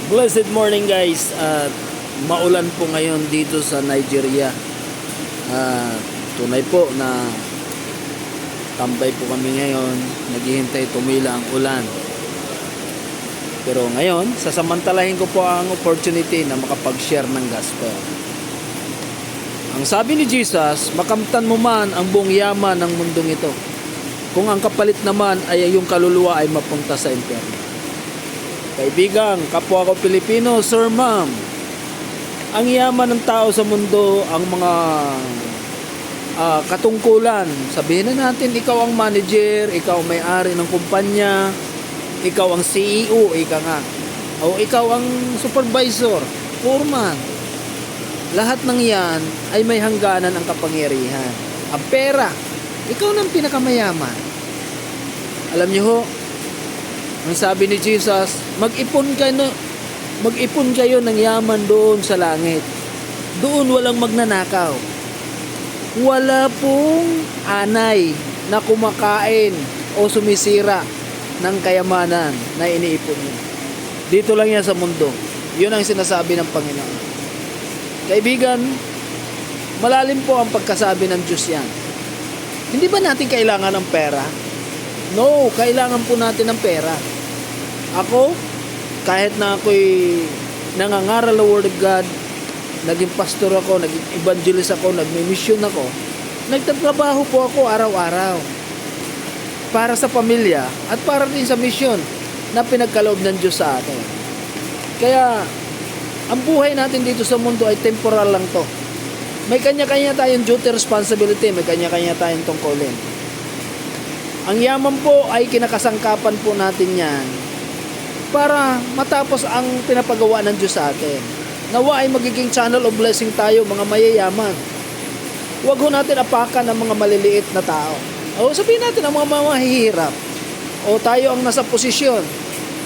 Blessed morning guys. Maulan po ngayon dito sa Nigeria. Tunay po na tambay po kami ngayon. Naghihintay tumila ang ulan. Pero ngayon, sasamantalahin ko po ang opportunity na makapag-share ng gospel. Ang sabi ni Jesus, makamtan mo man ang buong yaman ng mundong ito, kung ang kapalit naman ay yung kaluluwa ay mapunta sa impyerno. Kaibigan, kapwa ko Pilipino, sir, ma'am, ang yaman ng tao sa mundo, ang mga katungkulan, sabihin na natin, ikaw ang manager, ikaw ang may-ari ng kumpanya, ikaw ang CEO, ika nga, o ikaw ang supervisor, foreman, lahat ng yan ay may hangganan ang kapangyarihan. Ang pera, ikaw nang pinakamayaman. Alam niyo ho, ang sabi ni Jesus, mag-ipon kayo ng yaman doon sa langit. Doon walang magnanakaw. Wala pong anay na kumakain o sumisira ng kayamanan na iniipon niyo. Dito lang yan sa mundo. Yun ang sinasabi ng Panginoon. Kaibigan, malalim po ang pagkasabi ng Diyos yan. Hindi ba natin kailangan ng pera? No, kailangan po natin ng pera. Ako, kahit na ako'y nangangaral ng Word of God, naging pastor ako, naging evangelist ako, nagmi-mission ako, nagtatrabaho po ako araw-araw para sa pamilya at para din sa mission na pinagkaloob ng Diyos sa atin. Kaya, ang buhay natin dito sa mundo ay temporal lang to. May kanya-kanya tayong duty, responsibility, may kanya-kanya tayong tungkulin. Ang yaman po ay kinakasangkapan po natin yan para matapos ang pinapagawa ng Diyos sa atin. Nawa ay magiging channel of blessing tayo, mga mayayaman. Huwag ho natin apakan ang mga maliliit na tao. O sabihin natin ang mga mahihirap. O tayo ang nasa posisyon.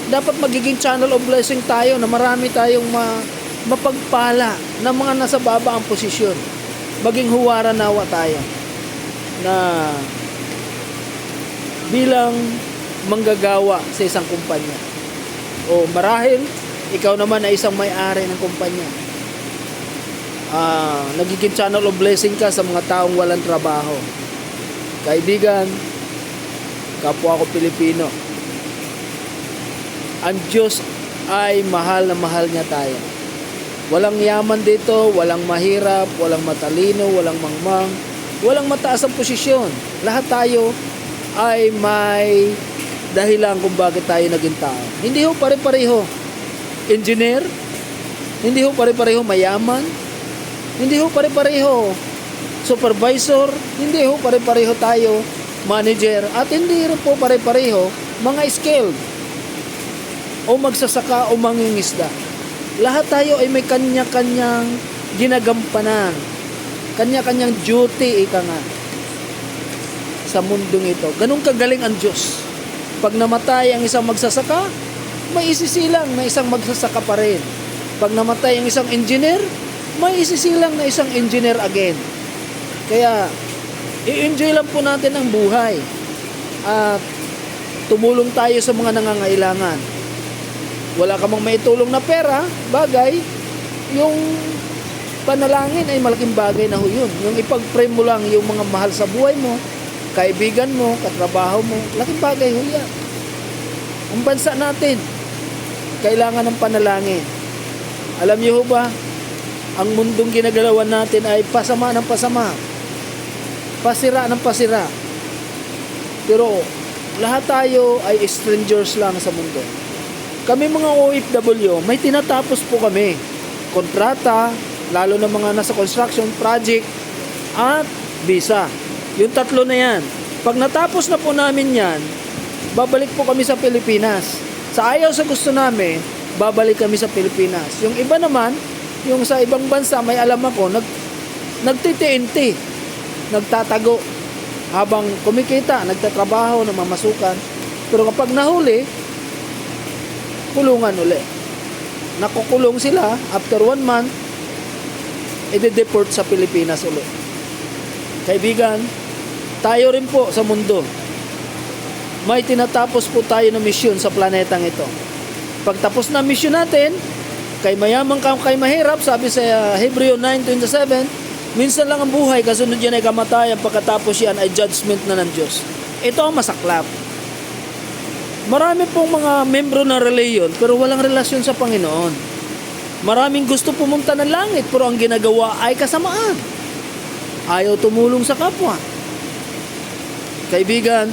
Dapat magiging channel of blessing tayo na marami tayong mapagpala na mga nasa baba ang posisyon. Maging huwara nawa tayo na bilang manggagawa sa isang kumpanya. O marahil, ikaw naman ay isang may-ari ng kumpanya. Nagiging channel of blessing ka sa mga taong walang trabaho. Kaibigan, kapwa ko Pilipino, ang Diyos ay mahal na mahal niya tayo. Walang yaman dito, walang mahirap, walang matalino, walang mangmang, walang mataas ang posisyon. Lahat tayo ay may dahilan kung bakit tayo naging tao. Hindi ho pare-pareho engineer, hindi ho pare-pareho mayaman, hindi ho pare-pareho supervisor, hindi ho pare-pareho tayo manager, at hindi rin po pare-pareho mga skilled o magsasaka o mangingisda. Lahat tayo ay may kanya-kanyang ginagampanan, kanya-kanyang duty, ika nga, sa mundong ito. Ganun kagaling ang Diyos. Pag namatay ang isang magsasaka, may isisilang na isang magsasaka pa rin. Pag namatay ang isang engineer, may isisilang na isang engineer again. Kaya, i-enjoy lang po natin ang buhay. At tumulong tayo sa mga nangangailangan. Wala ka mang maitulong na pera, bagay, yung panalangin ay malaking bagay na ho yun. Yung ipag-pray mo lang yung mga mahal sa buhay mo, kaibigan mo, katrabaho mo, laking bagay ho yan. Ang bansa natin, kailangan ng panalangin. Alam niyo ho ba, ang mundong ginagalawan natin ay pasama ng pasama, pasira ng pasira. Pero lahat tayo ay strangers lang sa mundo. Kami mga OFW, may tinatapos po kami. Kontrata, lalo na mga nasa construction project, at visa. Yung tatlo na yan. Pag natapos na po namin yan, babalik po kami sa Pilipinas. Sa ayaw sa gusto namin, babalik kami sa Pilipinas. Yung iba naman, yung sa ibang bansa, may alam ako, nagtitiinti, nagtatago. Habang kumikita, nagtatrabaho, namamasukan. Pero kapag nahuli, kulungan uli. Nakukulong sila, after 1 month, i-deport sa Pilipinas uli. Kaibigan, tayo rin po sa mundo, may tinatapos po tayo na misyon sa planetang ito. Pagtapos na mission natin, Kay mayaman ka, kay mahirap, sabi sa Hebreo 9:27, minsan lang ang buhay, kasunod yan ay kamatayan, pagkatapos yan ay judgment na ng Diyos. Ito ang masaklap. Marami pong mga membro ng reliyon, pero walang relasyon sa Panginoon. Maraming gusto pumunta ng langit, pero ang ginagawa ay kasamaan. Ayaw tumulong sa kapwa. Kaibigan,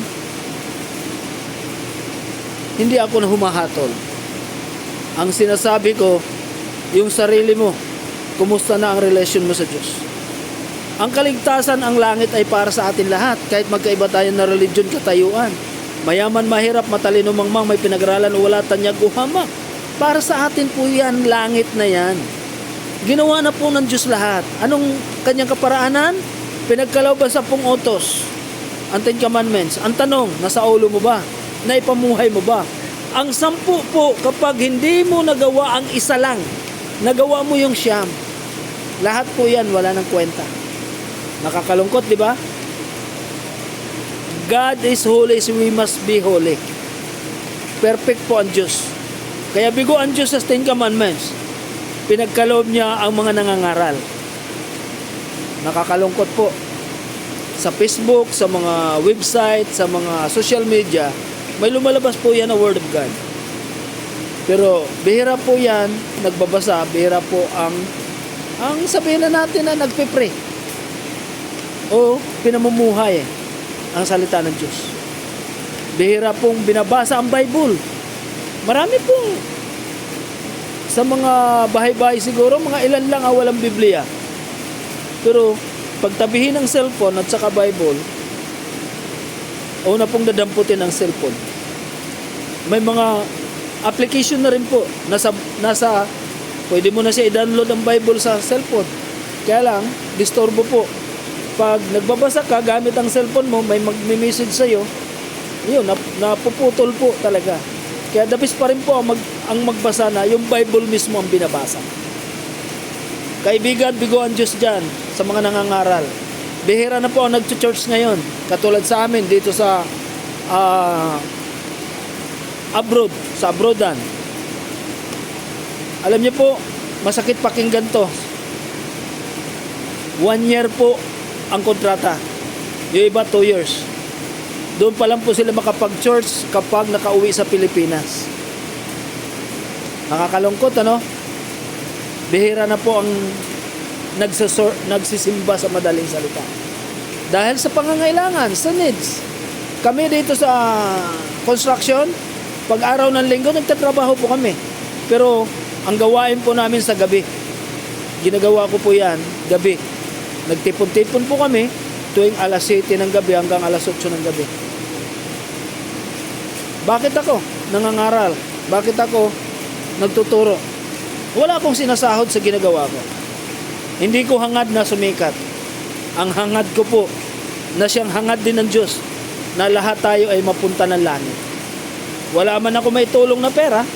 hindi ako na humahatol. Ang sinasabi ko, yung sarili mo, kumusta na ang relasyon mo sa Diyos? Ang kaligtasan, ang langit ay para sa atin lahat, kahit magkaiba tayo na religion, katayuan. Mayaman, mahirap, matalino, mangmang, may pinag-aralan o wala, tanyag o hamak. Para sa atin po yan, langit na yan. Ginawa na po ng Diyos lahat. Anong kanyang kaparaanan? Pinagkalaw ba 10 utos? Ang 10 Commandments. Ang tanong, nasa ulo mo ba? Naipamuhay mo ba? Ang 10 po, kapag hindi mo nagawa ang isa lang, nagawa mo yung 9. Lahat po yan, wala ng kwenta. Nakakalungkot, di ba? God is holy, so we must be holy. Perfect po ang Diyos. Kaya bigo ang Diyos sa 10 Commandments. Pinagkaloob niya ang mga nangangaral. Nakakalungkot po. Sa Facebook, sa mga website, sa mga social media, may lumalabas po yan na Word of God. Pero bihira po yan, nagbabasa, bihira po ang sabihin na natin na nagpe-pray o pinamumuhay ang salita ng Diyos. Bihira pong binabasa ang Bible. Marami pong sa mga bahay-bahay siguro, mga ilan lang ang walang Biblia. Pero pagtabihin ng cellphone at saka Bible, una pong dadamputin ang cellphone. May mga application na rin po. Nasa pwede mo na siya i-download ang Bible sa cellphone. Kaya lang, disturbo po. Pag nagbabasa ka, gamit ang cellphone mo, may magme-message sa'yo, yun, napuputol po talaga. Kaya dapis pa rin po ang magbasa na yung Bible mismo ang binabasa. Kaibigan, bigo ang Diyos dyan sa mga nangangaral. Bihira na po ang nag-church ngayon. Katulad sa amin dito sa abroad, sa abroadan. Alam niyo po, masakit pakinggan to. 1 year po ang kontrata. Yung iba 2 years. Doon pa lang po sila makapag-church kapag nakauwi sa Pilipinas. Nakakalungkot, ano? Bihira na po ang nagsisimba sa madaling salita. Dahil sa pangangailangan, sa needs. Kami dito sa construction, pag araw ng linggo, nagtatrabaho po kami. Pero ang gawain po namin sa gabi. Ginagawa ko po yan, gabi. Nagtipon-tipon po kami tuwing alas 7 ng gabi hanggang alas 8 ng gabi. Bakit ako nangangaral? Bakit ako nagtuturo? Wala akong sinasahod sa ginagawa ko. Hindi ko hangad na sumikat. Ang hangad ko po, na siyang hangad din ng Diyos, na lahat tayo ay mapunta ng langit. Wala man ako may tulong na pera,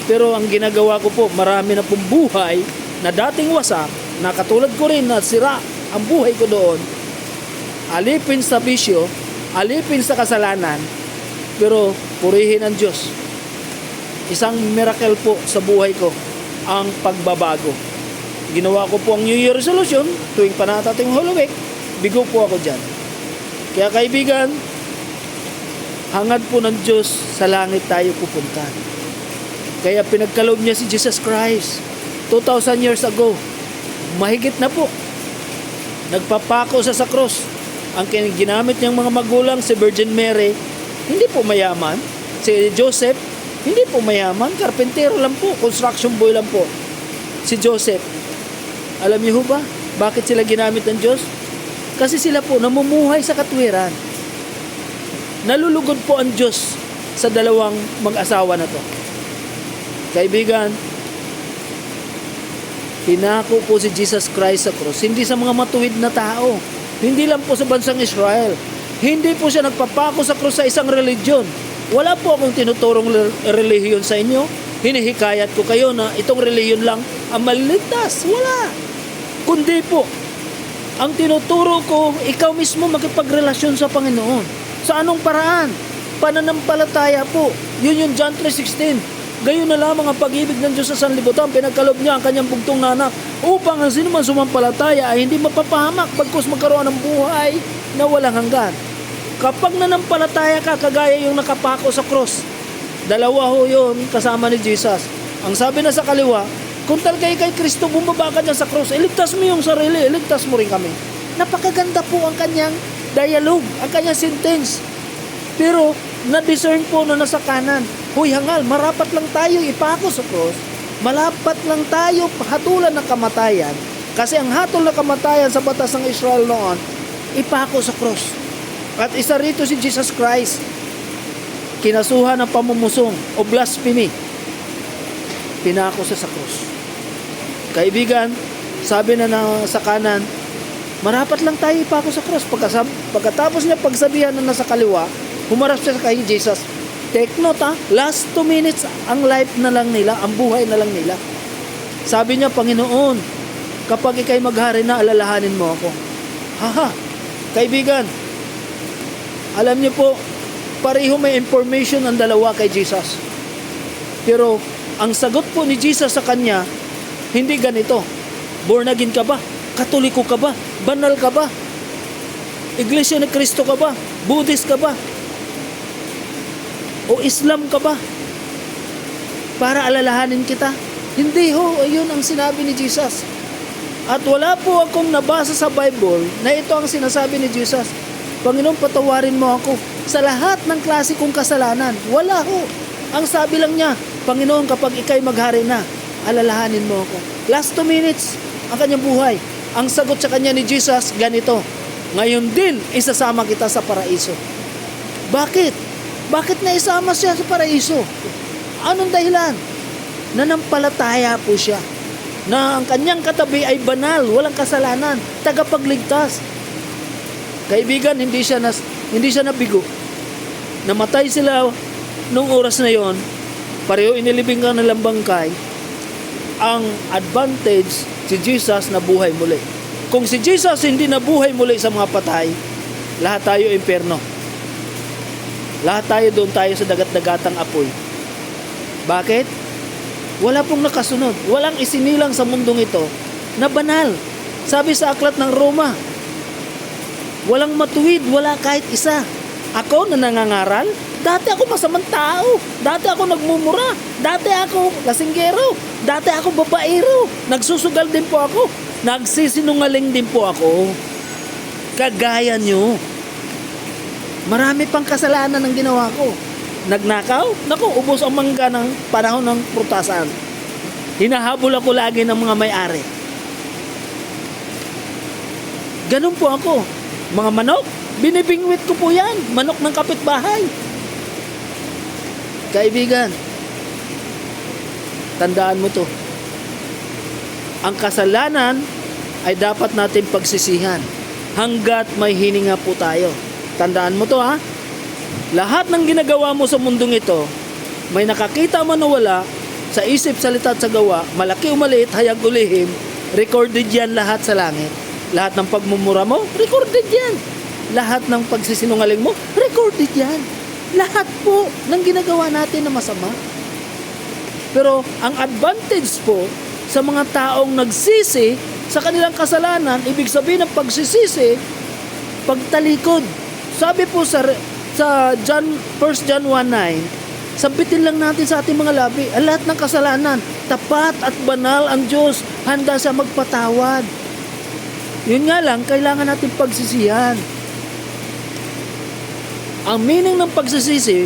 pero ang ginagawa ko po, marami na pong buhay na dating wasak, na katulad ko rin na sira ang buhay ko doon, alipin sa bisyo, alipin sa kasalanan, pero purihin ang Diyos. Isang miracle po sa buhay ko, ang pagbabago. Ginawa ko po ang New Year resolution tuwing panatating Holy Week, bigo po ako dyan. Kaya kaibigan, hangad po ng Diyos, sa langit tayo pupunta. Kaya pinagkaloob niya si Jesus Christ 2,000 years ago. Mahigit na po. Nagpapako sa cross. Ang ginamit niyang mga magulang, si Virgin Mary, hindi po mayaman. Si Joseph, hindi po mayaman. Karpentero lang po, construction boy lang po. Si Joseph, alam niyo ba, bakit sila ginamit ng Diyos? Kasi sila po namumuhay sa katwiran. Nalulugod po ang Diyos sa dalawang mag-asawa na to. Kaibigan, pinako po si Jesus Christ sa krus, hindi sa mga matuwid na tao, hindi lang po sa bansang Israel, hindi po siya nagpapako sa krus sa isang religion. Wala po akong tinuturong relihiyon sa inyo. Hinihikayat ko kayo na itong relihiyon lang ang maliligtas. Wala. Kundi po, ang tinuturo ko, ikaw mismo makipagrelasyon sa Panginoon. Sa anong paraan? Pananampalataya po. Yun yung John 3:16. Gayon na lamang ang pag-ibig ng Diyos sa sanlibutan, pinagkaloob niya ang kanyang bugtong na anak upang ang sinuman sumampalataya ay hindi mapapahamak bagkus magkaroon ng buhay na walang hanggan. Kapag nanampalataya ka, kagaya yung nakapako sa cross, dalawa ho yun kasama ni Jesus. Ang sabi na sa kaliwa, kung talagay kay Kristo, bumaba ka dyan sa cross, iligtas mo yung sarili, iligtas mo rin kami. Napakaganda po ang kanyang dialogue, ang kanyang sentence. Pero na-discern po na nasa kanan, huy hangal, marapat lang tayo ipako sa cross, malapat lang tayo hatulan ng kamatayan, kasi ang hatol na kamatayan sa batas ng Israel noon, ipako sa cross. At isa rito si Jesus Christ, kinasuhan ng pamumusong o blasphemy, pinako sa cross. Kaibigan, sabi na sa kanan, marapat lang tayo ipako sa cross. Pagkatapos niya pagsabihan na nasa kaliwa, humarap siya kay Jesus. Take note last 2 minutes, ang life na lang nila, ang buhay na lang nila. Sabi niya, Panginoon, kapag ikay maghari na, alalahanin mo ako. Haha, kaibigan, alam niyo po, pareho may information ang dalawa kay Jesus. Pero, ang sagot po ni Jesus sa kanya, hindi ganito. Born again ka ba? Katoliko ka ba? Banal ka ba? Iglesia ni Kristo ka ba? Buddhist ka ba? O Islam ka ba? Para alalahanin kita? Hindi ho, yun ang sinabi ni Jesus. At wala po akong nabasa sa Bible na ito ang sinasabi ni Jesus. Panginoon, patawarin mo ako sa lahat ng klase kong kasalanan. Wala ho. Ang sabi lang niya, Panginoon, kapag ikay maghari na, alalahanin mo ako. Last 2 minutes, ang kanyang buhay. Ang sagot sa kanya ni Jesus, ganito, ngayon din, isasama kita sa paraiso. Bakit? Bakit na isama siya sa paraiso? Anong dahilan? Nanampalataya po siya na ang kanyang katabi ay banal, walang kasalanan, tagapagligtas. Kaibigan, hindi siya nabigo. Namatay sila nung oras na yon. Pareho inilibing ka ng lambangkay. Ang advantage si Jesus na buhay muli. Kung si Jesus hindi nabuhay muli sa mga patay, lahat tayo impyerno. Lahat tayo doon tayo sa dagat-dagatang apoy. Bakit? Wala pong nakasunod. Walang isinilang sa mundong ito na banal. Sabi sa aklat ng Roma, walang matuwid, wala kahit isa. Ako na nangangaral, dati ako masamang tao, dati ako nagmumura, dati ako lasinggero, dati ako babaero, nagsusugal din po ako, nagsisinungaling din po ako. Kagaya nyo. Marami pang kasalanan ang ginawa ko. Nagnakaw? Naku, ubos ang mangga ng panahon ng prutasan. Hinahabol ako lagi ng mga may-ari. Ganun po ako. Mga manok, binibingwit ko po yan. Manok ng kapitbahay. Kaibigan, tandaan mo to. Ang kasalanan ay dapat natin pagsisihan hanggat may hininga po tayo. Tandaan mo to ha. Lahat ng ginagawa mo sa mundong ito, may nakakita man o wala, sa isip, salita at sa gawa, malaki o maliit, hayag o lihim, recorded yan lahat sa langit. Lahat ng pagmumura mo, recorded yan. Lahat ng pagsisinungaling mo, recorded yan. Lahat po ng ginagawa natin na masama. Pero ang advantage po sa mga taong nagsisi sa kanilang kasalanan, ibig sabihin ng pagsisisi, pagtalikod. Sabi po sa 1 John 1:9, sabitin lang natin sa ating mga labi ang lahat ng kasalanan. Tapat at banal ang Diyos, handa siya magpatawad. Yun nga lang, kailangan natin pagsisihan. Ang meaning ng pagsisisi,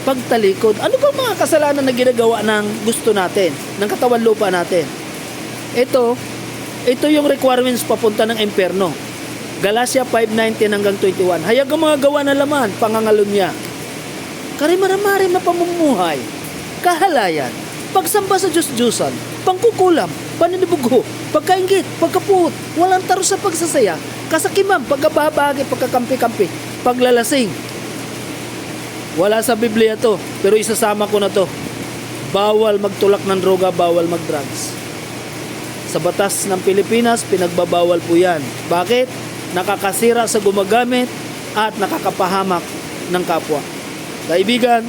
pagtalikod. Ano ba mga kasalanan na ginagawa ng gusto natin, ng katawan lupa natin? Ito yung requirements papunta ng impyerno. Galatia 5:19 hanggang 21. Hayag ang mga gawa na laman, pangangalunya, karimararim na pamumuhay, kahalayan, pagsamba sa Diyos-Diyosan, pangkukulam, paninibugho, pagkaingit, pagkapuot, walang taro sa pagsasaya, kasakiman, pagkababagi, pagkakampi-kampi, paglalasing. Wala sa Biblia to, pero isasama ko na to. Bawal magtulak ng droga, bawal mag-drugs. Sa batas ng Pilipinas, pinagbabawal po yan. Bakit? Nakakasira sa gumagamit at nakakapahamak ng kapwa. Kaibigan,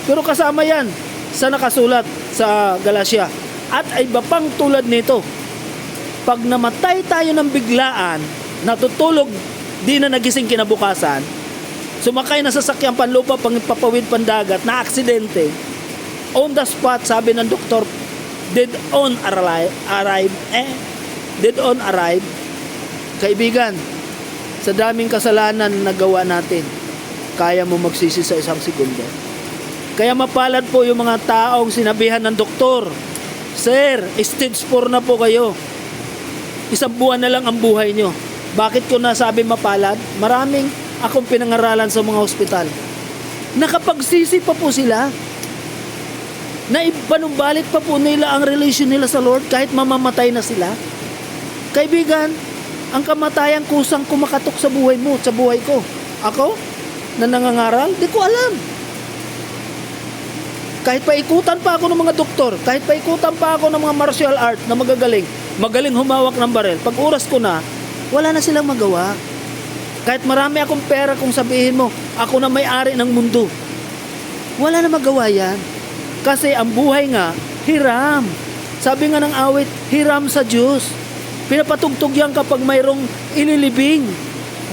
pero kasama yan sa nakasulat sa Galacia. At ay iba pang tulad nito. Pag namatay tayo ng biglaan, natutulog, di na nagising kinabukasan, sumakay na sa sakyang panlupa, papawid pandagat, na aksidente, on the spot, sabi ng doktor, dead on arrive. Kaibigan, sa daming kasalanan na nagawa natin, kaya mo magsisi sa isang segundo. Kaya mapalad po yung mga taong sinabihan ng doktor, Sir, stage 4 na po kayo. Isang buwan na lang ang buhay nyo. Bakit ko nasabi mapalad? Maraming akong pinangaralan sa mga ospital. Nakapagsisi pa po sila. Naipanumbalik pa po nila ang relation nila sa Lord kahit mamamatay na sila. Kaibigan, ang kamatayan kusang kumakatok sa buhay mo, sa buhay ko. Ako, na nangangaral, di ko alam. Kahit paikutan pa ako ng mga doktor, kahit paikutan pa ako ng mga martial art na magaling humawak ng barel, pag oras ko na, wala na silang magawa. Kahit marami akong pera, kung sabihin mo, ako na may-ari ng mundo, wala na magawa yan. Kasi ang buhay nga, hiram. Sabi nga ng awit, hiram sa Diyos. Pinapatugtog yan kapag mayroong ililibing.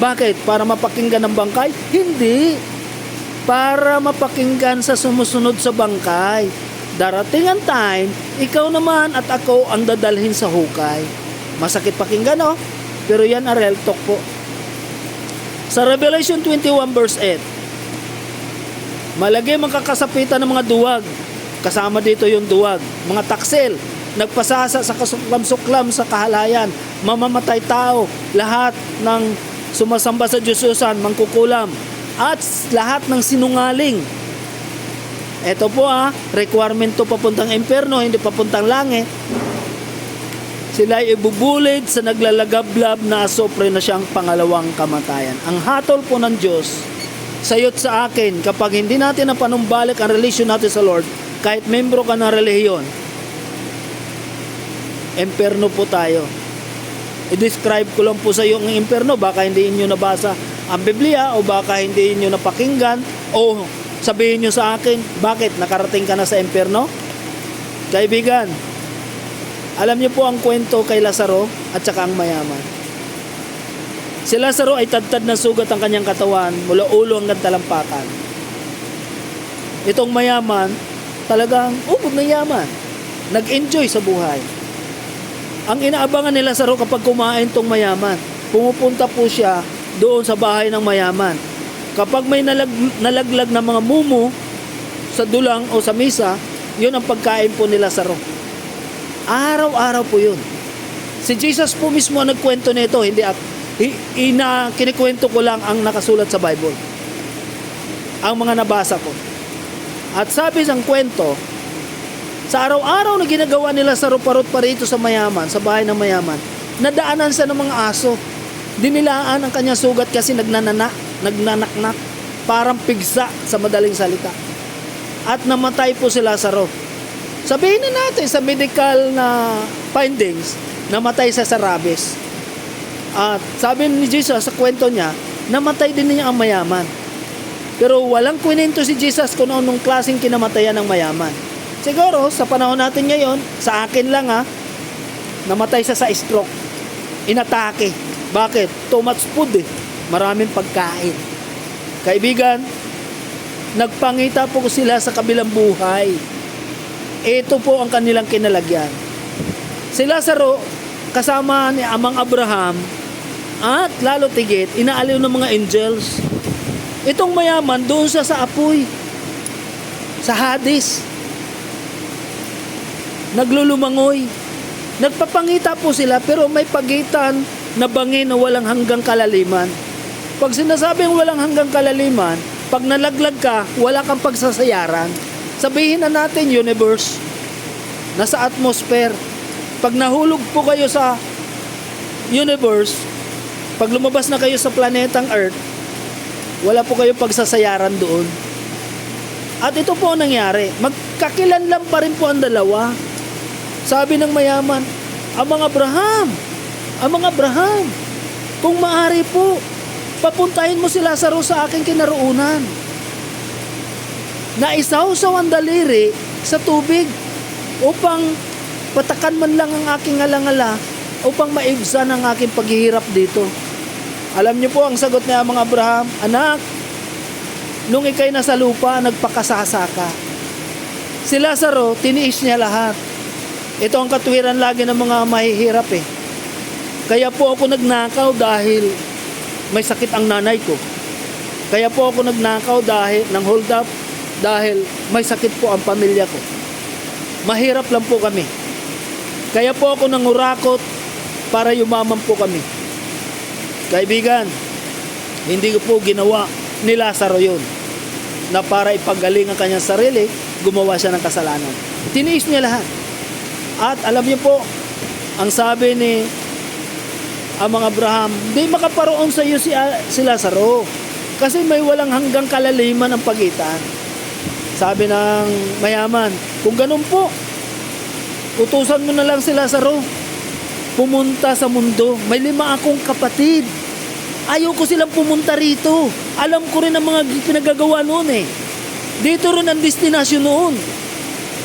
Bakit? Para mapakinggan ng bangkay? Hindi. Para mapakinggan sa sumusunod sa bangkay. Darating ang time, ikaw naman at ako ang dadalhin sa hukay. Masakit pakinggan, no? Pero yan ang real talk po. Sa Revelation 21 verse 8, malagay magkakasapitan ng mga duwag. Kasama dito yung duwag. Mga taksil, nagpasasa sa kasuklam-suklam sa kahalayan, mamamatay tao, lahat ng sumasamba sa Diyosusan, mangkukulam, at lahat ng sinungaling. Ito po requirement to papuntang impyerno, hindi papuntang langit. Sila ay ibubulid sa naglalagablab na asopre na siyang pangalawang kamatayan. Ang hatol po ng Diyos, sayot sa akin, kapag hindi natin napanumbalik ang relasyon natin sa Lord, kahit membro ka ng relihiyon, impyerno po tayo. I-describe ko lang po sa iyo ang impyerno, baka hindi inyo nabasa ang Biblia, o baka hindi inyo napakinggan, o sabihin nyo sa akin, bakit nakarating ka na sa impyerno? Kaibigan, alam niyo po ang kwento kay Lazaro at saka ang mayaman. Si Lazaro ay tadtad na sugat ang kanyang katawan mula ulo hanggang talampakan. Itong mayaman, talagang ubod ng yaman. Nag-enjoy sa buhay. Ang inaabangan ni Lazaro kapag kumain tong mayaman, pumupunta po siya doon sa bahay ng mayaman. Kapag may nalaglag na mga mumu sa dulang o sa misa, yun ang pagkain po ni Lazaro. Araw-araw po yun. Si Jesus po mismo ang nagkwento nito, hindi kinikwento ko lang ang nakasulat sa Bible. Ang mga nabasa ko. At sabi ng kwento, sa araw-araw na ginagawa nila sa parot parito sa mayaman, sa bahay ng mayaman, nadaanan sa ng mga aso. Dinilaan ang kanyang sugat kasi nagnanaknak, parang pigsa sa madaling salita. At namatay po si Lazaro. Sabihin na natin sa medical na findings, namatay sa rabies. At sabi ni Jesus sa kwento niya, namatay din niya ang mayaman. Pero walang kwento si Jesus kung anong klaseng kinamatayan ng mayaman. Siguro sa panahon natin ngayon, sa akin lang namatay siya sa stroke. Inatake. Bakit? Too much food Maraming pagkain. Kaibigan, nagpangita po sila sa kabilang buhay. Ito po ang kanilang kinalagyan. Si Lazaro, kasama ni Amang Abraham, at lalo tigit, inaaliw ng mga angels. Itong mayaman, doon siya sa apoy, sa Hades. Naglulumangoy. Nagpapangita po sila, pero may pagitan na bangin na walang hanggang kalaliman. Pag sinasabing walang hanggang kalaliman, pag nalaglag ka, wala kang pagsasayaran. Sabihin na natin universe, nasa atmosphere. Pag nahulog po kayo sa universe, pag lumabas na kayo sa planetang Earth, wala po kayo pagsasayaran doon. At ito po ang nangyari. Magkakilanlan pa rin po ang dalawa. Sabi ng mayaman, Amang Abraham, kung maaari po, papuntahin mo si Lazaro sa aking kinaroonan. Naisawsaw ang daliri sa tubig upang patakan man lang ang aking alangala, upang maibsan ang aking paghihirap dito. Alam niyo po ang sagot ni Amang Abraham, anak, nung ikay nasa lupa, nagpakasasa ka. Si Lazaro, tiniis niya lahat. Ito ang katwiran lagi ng mga mahihirap eh. Kaya po ako nagnakaw dahil may sakit ang nanay ko. Kaya po ako nagnakaw dahil ng hold up, dahil may sakit po ang pamilya ko. Mahirap lang po kami. Kaya po ako nangurakot para yumaman po kami. Kaibigan, hindi ko po ginawa ni Lazaro yun, na para ipagaling ang kanyang sarili, gumawa siya ng kasalanan. Tiniis niya lahat. At alam niyo po, ang sabi ni Amang Abraham, di makaparoon sa iyo si Lazaro, kasi may walang hanggang kalaliman ang pagitan. Sabi ng mayaman, kung ganun po, utusan mo na lang si Lazaro pumunta sa mundo. May 5 akong kapatid. Ayaw ko silang pumunta rito. Alam ko rin ang mga pinagagawa noon eh. Dito rin ang destinasyon noon.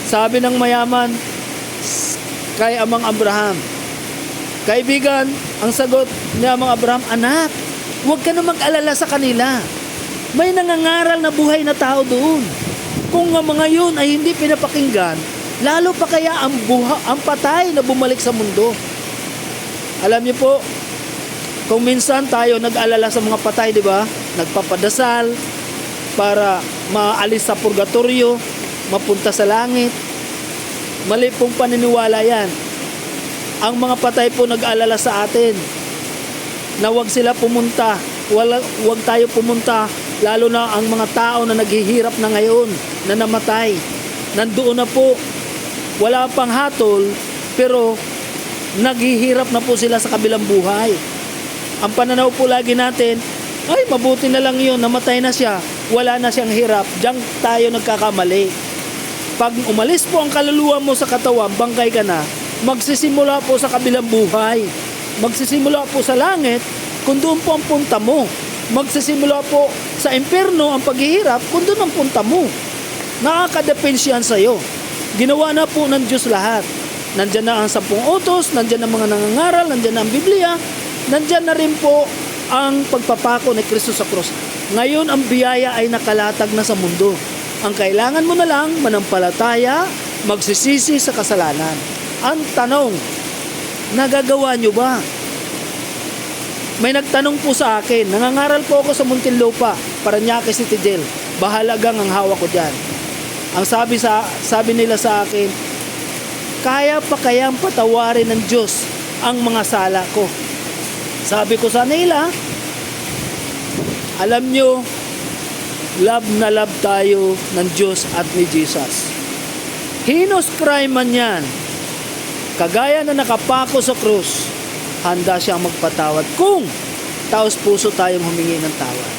Sabi ng mayaman kay Amang Abraham, kaibigan, ang sagot ni Amang Abraham, anak, huwag ka na mag-alala sa kanila. May nangangaral na buhay na tao doon. Kung ang mga yun ay hindi pinapakinggan, lalo pa kaya ang patay na bumalik sa mundo. Alam niyo po, kung minsan tayo nag-alala sa mga patay, di ba? Nagpapadasal para maalis sa purgatorio, mapunta sa langit. Mali pong paniniwala yan. Ang mga patay po nag-alala sa atin na wag sila pumunta, wag tayo pumunta, lalo na ang mga tao na naghihirap na ngayon, na namatay. Nandoon na po, wala pang hatol, pero naghihirap na po sila sa kabilang buhay. Ang pananaw po lagi natin, ay mabuti na lang yun, namatay na siya, wala na siyang hirap. Diyan tayo nagkakamali. Pag umalis po ang kaluluwa mo sa katawan, bangkay ka na, magsisimula po sa kabilang buhay. Magsisimula po sa langit kung doon po ang punta mo. Magsisimula po sa impyerno ang paghihirap kung doon ang punta mo. Nakakadepensya yan sa'yo. Ginawa na po ng Diyos lahat. Nandyan na ang 10 utos, nandyan ang mga nangangaral, nandyan na ang Biblia, nandyan na rin po ang pagpapako ni Kristo sa krus. Ngayon ang biyaya ay nakalatag na sa mundo. Ang kailangan mo na lang manampalataya, magsisisi sa kasalanan. Ang tanong, nagagawa nyo ba? May nagtanong po sa akin, nangangaral po ako sa Muntinlupa, Parañaque City Jail. Bahalagang ang hawak ko dyan. Ang sabi nila sa akin, kaya pa kayang patawarin ng Diyos ang mga sala ko? Sabi ko sa nila, alam nyo, love na love tayo ng Diyos at ni Jesus. Heinous crime man yan, kagaya na nakapako sa krus, handa siyang magpatawad kung taos puso tayong humingi ng tawad.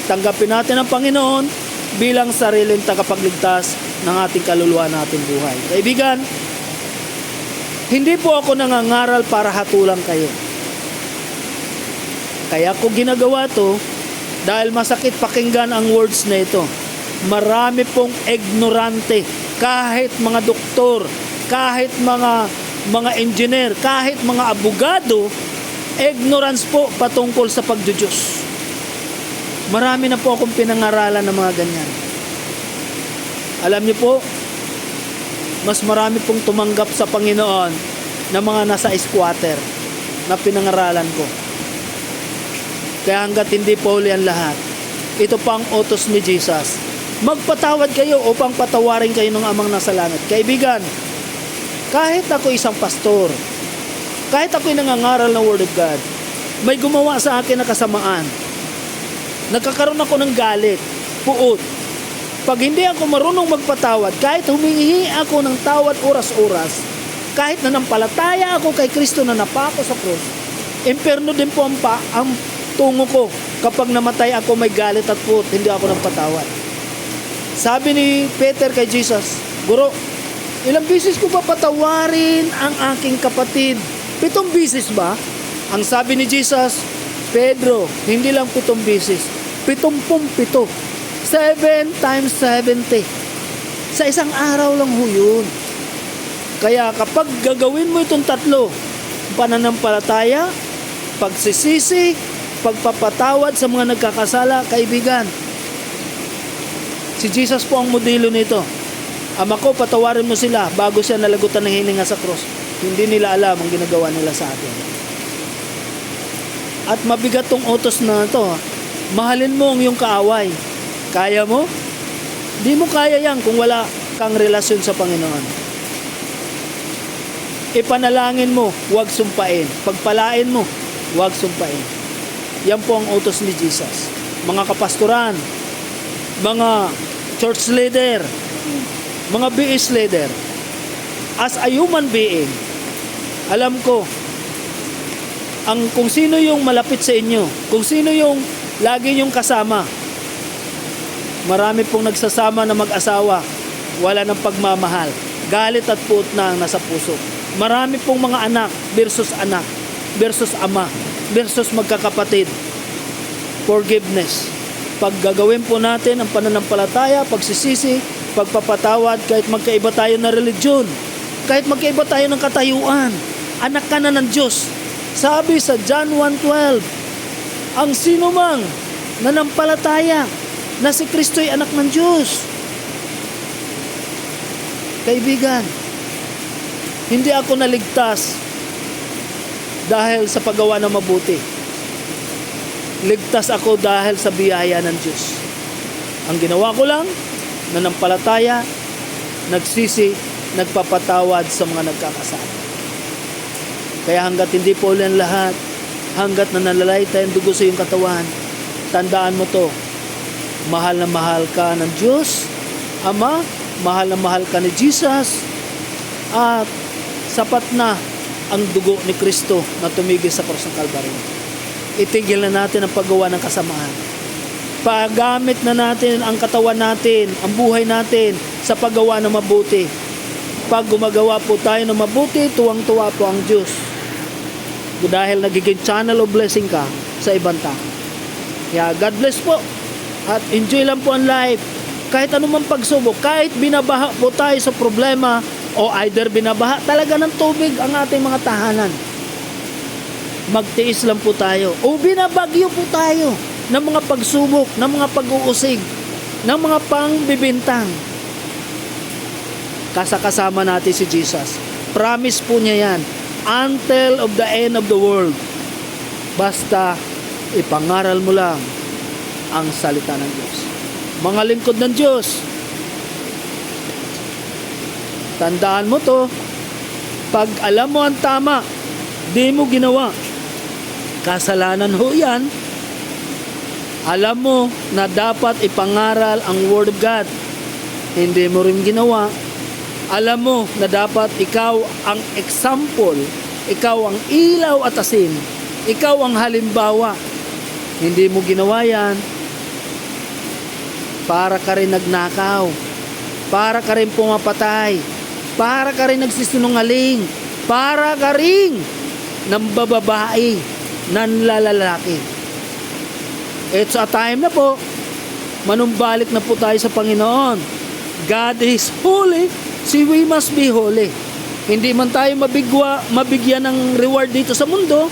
Tanggapin natin ang Panginoon bilang sariling tagapagligtas ng ating kaluluwa nating buhay. Kaibigan, hindi po ako nangangaral para hatulan kayo. Kaya ko ginagawa to dahil masakit pakinggan ang words na ito. Marami pong ignorante, kahit mga doktor, kahit mga engineer, kahit mga abogado, ignorance po patungkol sa pagdudiyos. Marami na po akong pinangaralan ng mga ganyan. Alam niyo po, mas marami pong tumanggap sa Panginoon na mga nasa squatter na pinangaralan ko. Kaya hanggat hindi po huli ang lahat, ito pang utos ni Jesus. Magpatawad kayo upang patawarin kayo ng amang nasa langit. Kaibigan, kahit ako isang pastor, kahit ako'y nangangaral ng Word of God, may gumawa sa akin na kasamaan. Nagkakaroon ako ng galit, puot. Pag hindi ako marunong magpatawad, kahit humingi ako ng tawad oras-oras, kahit nanampalataya ako kay Kristo na napako sa krus, impyerno din po ang tungo ko. Kapag namatay ako, may galit at puot, hindi ako nagpatawad. Sabi ni Peter kay Jesus, Guro, ilang bisis ko ba patawarin ang aking kapatid? 7 bisis ba? Ang sabi ni Jesus, Pedro, hindi lang 7 bisis, 77. 7 times 70. Sa isang araw lang ho yun. Kaya kapag gagawin mo itong tatlo, pananampalataya, pagsisisi, pagpapatawad sa mga nagkakasala, kaibigan, si Jesus po ang modelo nito. Ama ko, patawarin mo sila bago siya nalagutan ng hininga sa cross. Hindi nila alam ang ginagawa nila sa atin. At mabigat tong utos na ito. Mahalin mo ang iyong kaaway. Kaya mo? Di mo kaya yan kung wala kang relasyon sa Panginoon. Ipanalangin mo, huwag sumpain. Pagpalain mo, huwag sumpain. Yan po ang utos ni Jesus. Mga kapastoran, mga church leader, mga BS leader, as a human being, alam ko, kung sino yung malapit sa inyo, kung sino yung lagi yung kasama. Marami pong nagsasama na mag-asawa, wala ng pagmamahal. Galit at puot na ang nasa puso. Marami pong mga anak versus ama versus magkakapatid. Forgiveness. Pag gagawin po natin ang pananampalataya, pagsisisi, pagpapatawad, kahit magkaiba tayo na religion, kahit magkaiba tayo ng katayuan, anak ka na ng Diyos. Sabi sa John 1:12, ang sino mang nanampalataya na si Kristo'y anak ng Diyos. Kaibigan, hindi ako naligtas dahil sa paggawa ng mabuti. Ligtas ako dahil sa biyaya ng Diyos. Ang ginawa ko lang, nanampalataya, nagsisi, nagpapatawad sa mga nagkakasala. Kaya hanggat hindi po ulit lahat, hanggat nanlalay tayong dugo sa iyong katawan, tandaan mo to, mahal na mahal ka ng Diyos, Ama, mahal na mahal ka ni Jesus, at sapat na ang dugo ni Kristo na tumigil sa krus ng Kalbaryo. Itigil na natin ang paggawa ng kasamaan. Pagamit na natin ang katawan natin, ang buhay natin sa paggawa ng mabuti. Pag gumagawa po tayo ng mabuti, tuwang-tuwa po ang Diyos. Dahil nagiging channel of blessing ka sa ibang tao. Kaya God bless po. At enjoy lang po ang life. Kahit anumang pagsubok, kahit binabaha po tayo sa problema, o either binabaha talaga ng tubig ang ating mga tahanan, magtiis lang po tayo. O binabagyo po tayo ng mga pagsubok, ng mga pag-uusig, ng mga pangbibintang. Kasama natin si Jesus. Promise po niya yan. Until of the end of the world. Basta ipangaral mo lang ang salita ng Diyos. Mga lingkod ng Diyos, tandaan mo to, pag alam mo ang tama, di mo ginawa, kasalanan ho yan. Alam mo na dapat ipangaral ang Word of God, hindi mo rin ginawa. Alam mo na dapat ikaw ang example, ikaw ang ilaw at asin, ikaw ang halimbawa, hindi mo ginawa yan. Para ka rin nagnakaw, para ka rin pumapatay, para ka rin nagsisinungaling, para ka rin nambababae, nanlalalaki. It's a time na po, manumbalik na po tayo sa Panginoon. God is holy, so we must be holy. Hindi man tayo mabigyan ng reward dito sa mundo,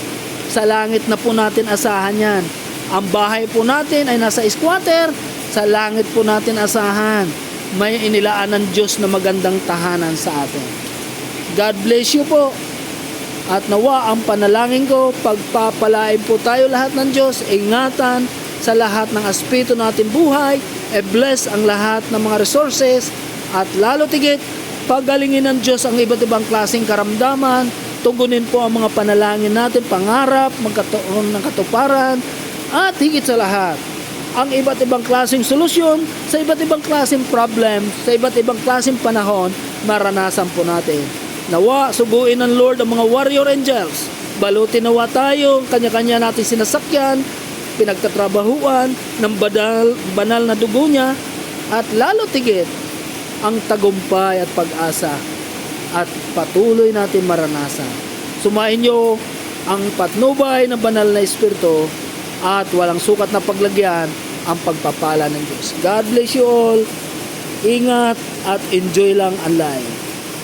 sa langit na po natin asahan yan. Ang bahay po natin ay nasa squatter, sa langit po natin asahan. May inilaan ng Diyos na magandang tahanan sa atin. God bless you po. At nawa ang panalangin ko, pagpapalain po tayo lahat ng Diyos, ingatan sa lahat ng aspeto natin buhay, bless ang lahat ng mga resources, at lalo tigit, pagalingin ng Diyos ang iba't ibang klaseng karamdaman, tugunin po ang mga panalangin natin, pangarap, magkataon ng katuparan, at higit sa lahat, ang iba't ibang klaseng solusyon sa iba't ibang klaseng problem, sa iba't ibang klaseng panahon, maranasan po natin. Nawa, subuin ng Lord ang mga warrior angels. Balutin nawa tayo, kanya-kanya natin sinasakyan, pinagtatrabahuan ng banal na dugo niya, at lalo tigit ang tagumpay at pag-asa at patuloy natin maranasan. Sumain niyo ang patnubay ng banal na Espiritu at walang sukat na paglagyan ang pagpapala ng Diyos. God bless you all. Ingat at enjoy lang ang life.